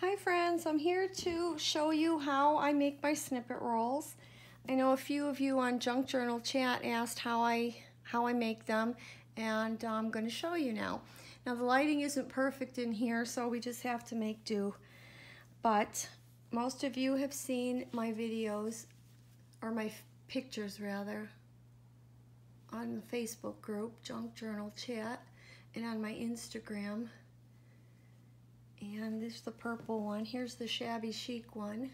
Hi friends, I'm here to show you how I make my snippet rolls. I know a few of you on Junk Journal chat asked how I make them, and I'm going to show you now. Now the lighting isn't perfect in here, so we just have to make do. But most of you have seen my videos, or my pictures rather, on the Facebook group, Junk Journal chat, and on my Instagram. And this is the purple one. Here's the shabby chic one.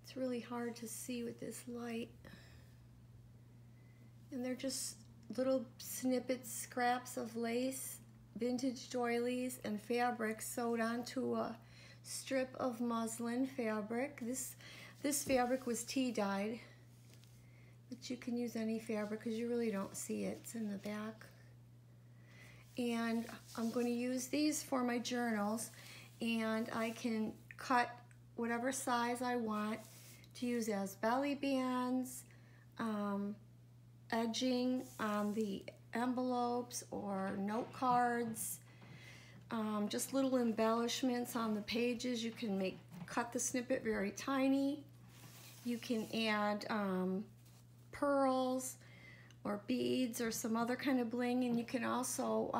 It's really hard to see with this light. And they're just little snippets, scraps of lace, vintage doilies, and fabric sewed onto a strip of muslin fabric. This fabric was tea dyed, but you can use any fabric because you really don't see it. It's in the back. And I'm going to use these for my journals, and I can cut whatever size I want to use as belly bands, edging on the envelopes or note cards, just little embellishments on the pages. You can cut the snippet very tiny. You can add pearls or beads or some other kind of bling, and you can also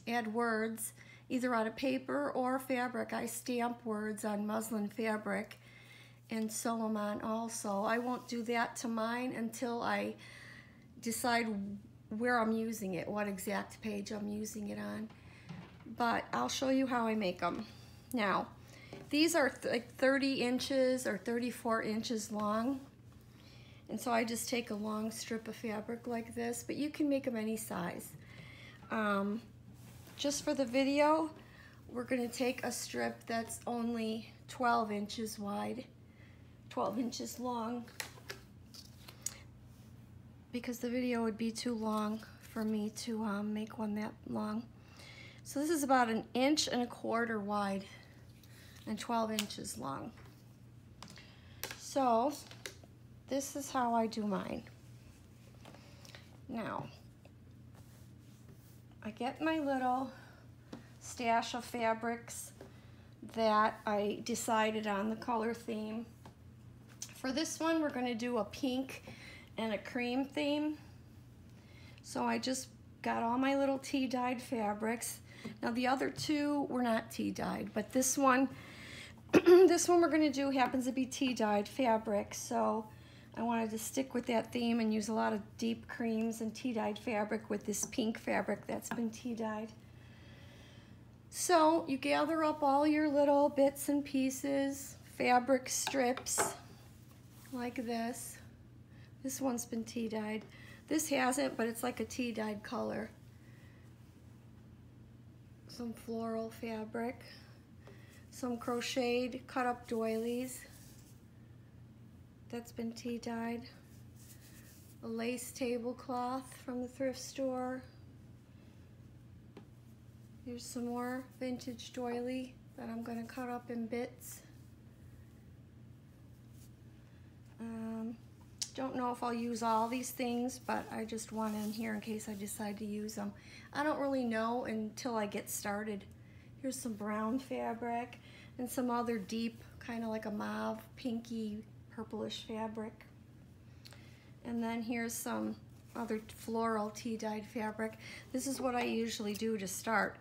add words either on a paper or fabric. I stamp words on muslin fabric and sew them on also. I won't do that to mine until I decide where I'm using it, what exact page I'm using it on. But I'll show you how I make them. Now, these are like 30 inches or 34 inches long. And so I just take a long strip of fabric like this, but you can make them any size. Just for the video, we're going to take a strip that's only 12 inches wide, 12 inches long, because the video would be too long for me to make one that long. So this is about 1.25 inches wide and 12 inches long. So this is how I do mine. Now, I get my little stash of fabrics that I decided on the color theme. For this one, we're going to do a pink and a cream theme. So I just got all my little tea dyed fabrics. Now the other two were not tea dyed, but this one, this one we're going to do happens to be tea dyed fabric. So I wanted to stick with that theme and use a lot of deep creams and tea-dyed fabric with this pink fabric that's been tea-dyed. So you gather up all your little bits and pieces, fabric strips, like this. This one's been tea-dyed. This hasn't, but it's like a tea-dyed color. Some floral fabric, some crocheted cut-up doilies. That's been tea dyed. A lace tablecloth from the thrift store. Here's some more vintage doily that I'm going to cut up in bits. Don't know if I'll use all these things, but I just want in here in case I decide to use them. I don't really know until I get started. Here's some brown fabric and some other deep, kind of like a mauve, pinky, purplish fabric. And then here's some other floral tea-dyed fabric. This is what I usually do to start.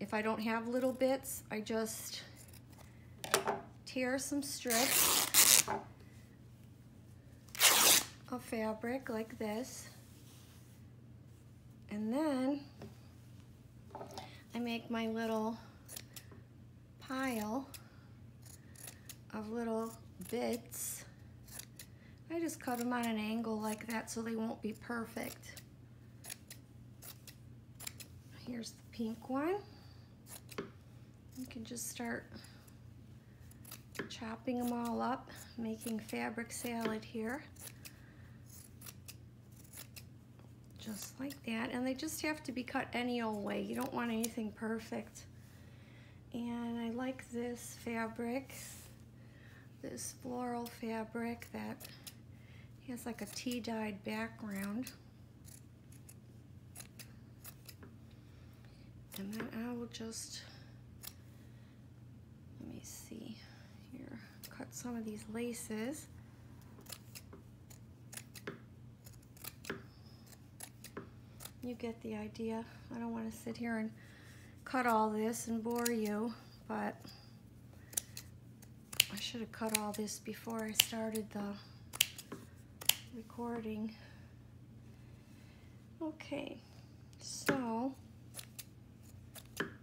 If I don't have little bits, I just tear some strips of fabric like this. And then I make my little pile of little bits. I just cut them on an angle like that so they won't be perfect. Here's the pink one. You can just start chopping them all up, making fabric salad here. Just like that. And they just have to be cut any old way. You don't want anything perfect. And I like this fabric. This floral fabric that has like a tea-dyed background. And then I will just me see here. Cut some of these laces. You get the idea. I don't want to sit here and cut all this and bore you, but I should have cut all this before I started the recording. Okay, so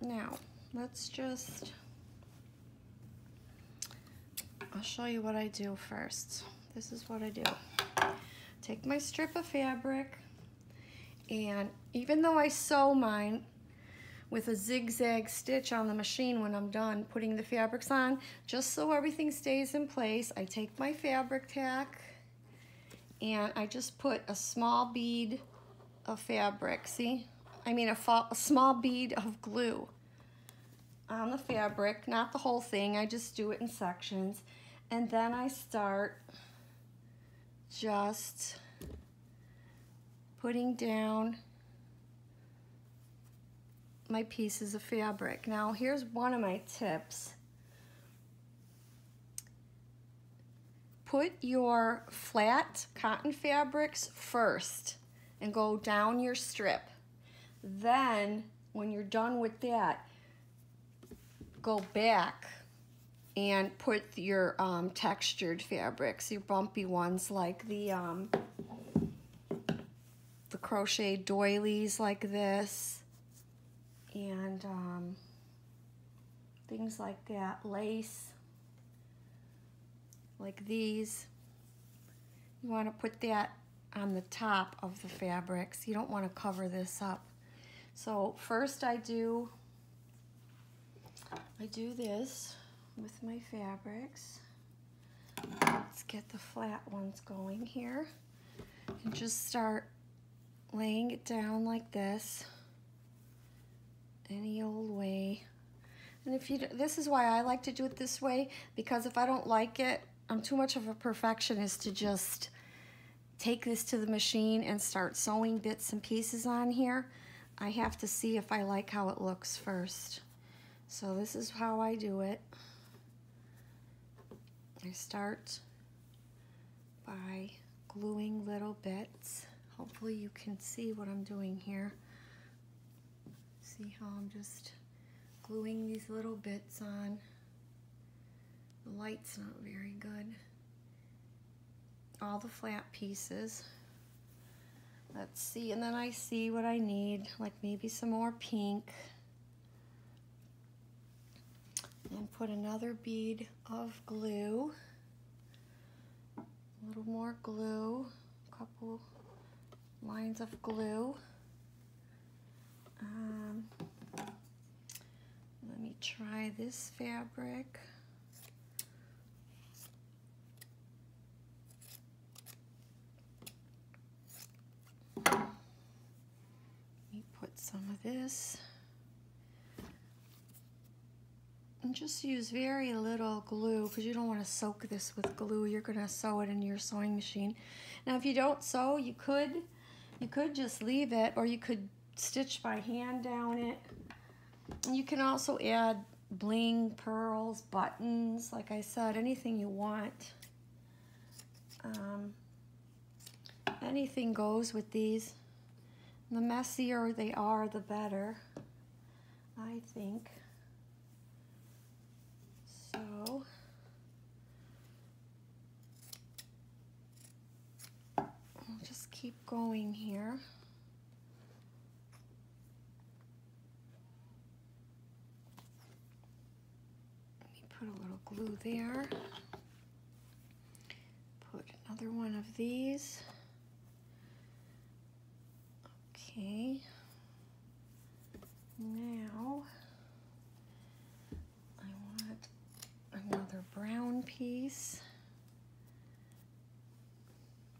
now let's just, I'll show you what I do first. This is what I do. Take my strip of fabric, and even though I sew mine with a zigzag stitch on the machine when I'm done putting the fabrics on, just so everything stays in place, I take my fabric tack and I just put a small bead of fabric, see? I mean a small bead of glue on the fabric, not the whole thing, I just do it in sections. And then I start just putting down my pieces of fabric. Now here's one of my tips. Put your flat cotton fabrics first and go down your strip. Then when you're done with that, go back and put your textured fabrics, your bumpy ones like the crochet doilies like this, and things like that, lace like these. You want to put that on the top of the fabrics. You don't want to cover this up. So first I do this with my fabrics. Let's get the flat ones going here and just start laying it down like this, any old way. And if you, this is why I like to do it this way, because if I don't like it, I'm too much of a perfectionist to just take this to the machine and start sewing bits and pieces on here. I have to see if I like how it looks first. So this is how I do it. I start by gluing little bits. Hopefully you can see what I'm doing here. See how I'm just gluing these little bits on. The light's not very good. All the flat pieces. Let's see, and then I see what I need, like maybe some more pink. And put another bead of glue. A little more glue, a couple lines of glue. Let me try this fabric. Let me put some of this. And just use very little glue because you don't want to soak this with glue. You're going to sew it in your sewing machine. Now if you don't sew, you could just leave it, or you could stitch by hand down it. And you can also add bling, pearls, buttons, like I said, anything you want. Anything goes with these. The messier they are, the better, I think. So I'll just keep going here. Let me put a little glue there. Put another one of these. Okay. Now I want another brown piece,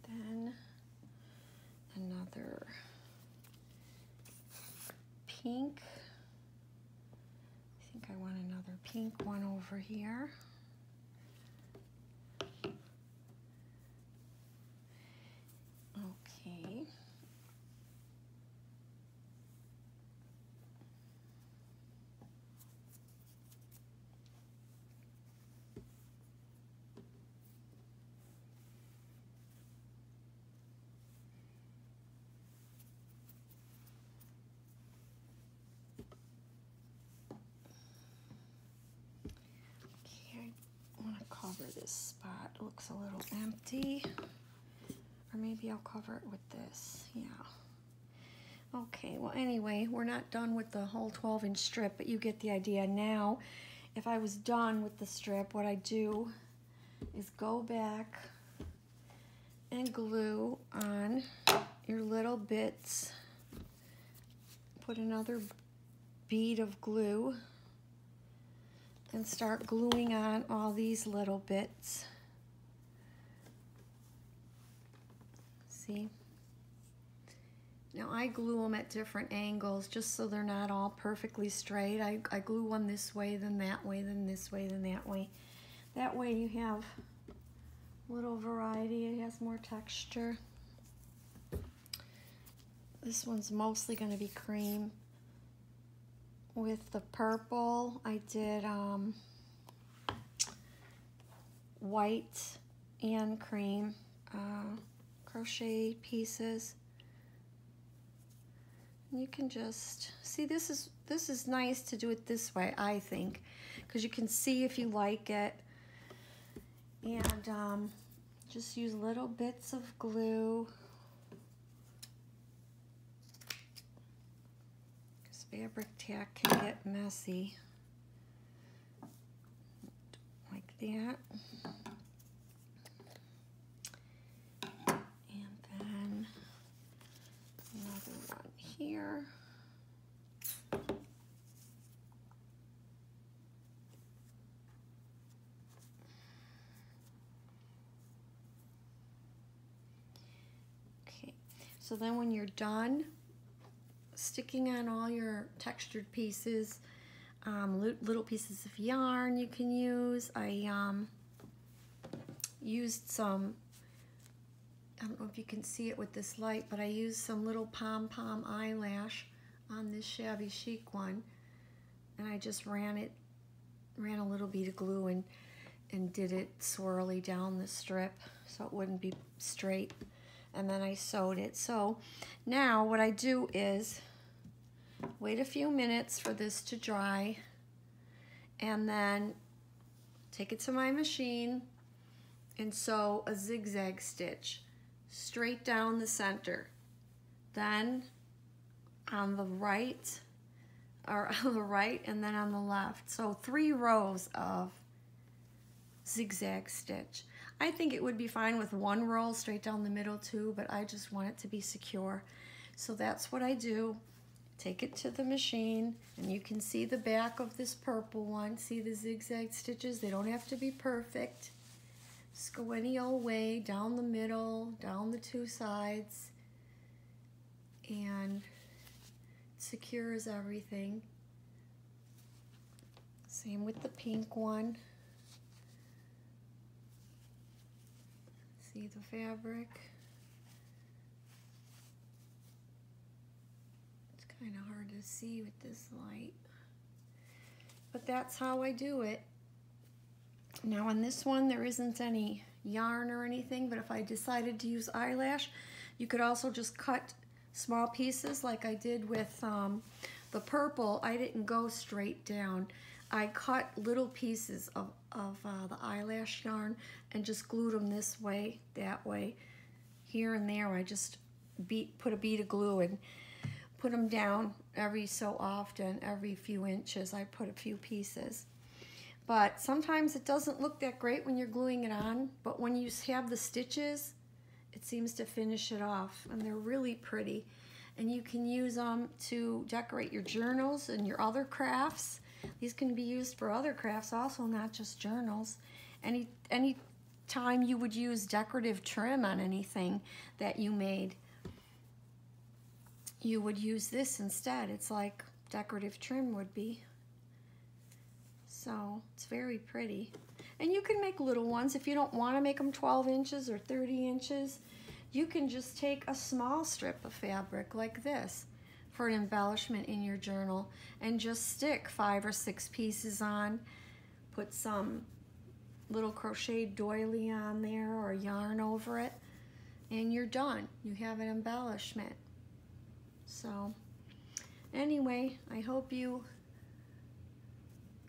then another pink. I think I want another pink one over here. Okay. cover this spot. It looks a little empty. Or maybe I'll cover it with this. Yeah. Okay, well anyway, we're not done with the whole 12-inch strip, but you get the idea. Now, if I was done with the strip, what I do is go back and glue on your little bits. Put another bead of glue and start gluing on all these little bits. See? Now I glue them at different angles just so they're not all perfectly straight. I glue one this way, then that way, then this way, then that way. That way you have a little variety. It has more texture. This one's mostly going to be cream. With the purple, I did white and cream crochet pieces. You can just see, this is nice to do it this way, I think, because you can see if you like it. And just use little bits of glue, because fabric tack can get messy, like that. Here. Okay, so then when you're done sticking on all your textured pieces, little pieces of yarn you can use. I used some, I don't know if you can see it with this light, but I used some little pom-pom eyelash on this shabby chic one, and I just ran a little bead of glue and did it swirly down the strip so it wouldn't be straight, and then I sewed it. So now what I do is wait a few minutes for this to dry, and then take it to my machine and sew a zigzag stitch straight down the center. Then on the right, or on the right and then on the left. So 3 rows of zigzag stitch. I think it would be fine with 1 row straight down the middle too, but I just want it to be secure. So that's what I do. Take it to the machine, and you can see the back of this purple one. See the zigzag stitches? They don't have to be perfect. Just go any old way, down the middle, down the 2 sides, and secures everything. Same with the pink one. See the fabric? It's kind of hard to see with this light, but that's how I do it. Now on this one there isn't any yarn or anything, but if I decided to use eyelash, you could also just cut small pieces like I did with the purple. I didn't go straight down. I cut little pieces of the eyelash yarn and just glued them this way, that way, here and there. I just put a bead of glue and put them down every so often, every few inches. I put a few pieces. But sometimes it doesn't look that great when you're gluing it on, but when you have the stitches, it seems to finish it off, and they're really pretty. And you can use them to decorate your journals and your other crafts. These can be used for other crafts also, not just journals. Any time you would use decorative trim on anything that you made, you would use this instead. It's like decorative trim would be. So it's very pretty. And you can make little ones. If you don't want to make them 12 inches or 30 inches, you can just take a small strip of fabric like this for an embellishment in your journal and just stick 5 or 6 pieces on. Put some little crocheted doily on there or yarn over it, and you're done. You have an embellishment. So anyway, I hope you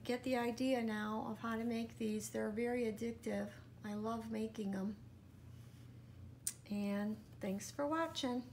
get the idea now of how to make these. They're very addictive. I love making them. And thanks for watching.